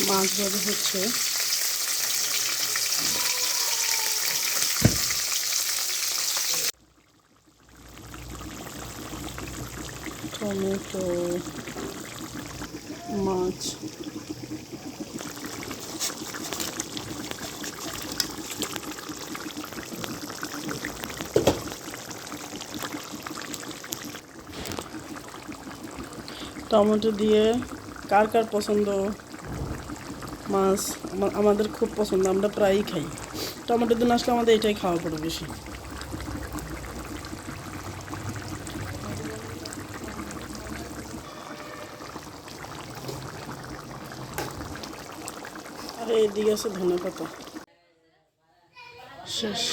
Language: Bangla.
মাছ ভাজা হচ্ছে। টমেটো, মাছ, টমেটো দিয়ে কার কার পছন্দ মাছ? আমাদের খুব পছন্দ, আমরা প্রায়ই খাই। টমেটো দিন আসলে আমাদের এটাই খাওয়া পড়ে বেশি। আর এইদিকে আছে ধনেপাতা। শেষ।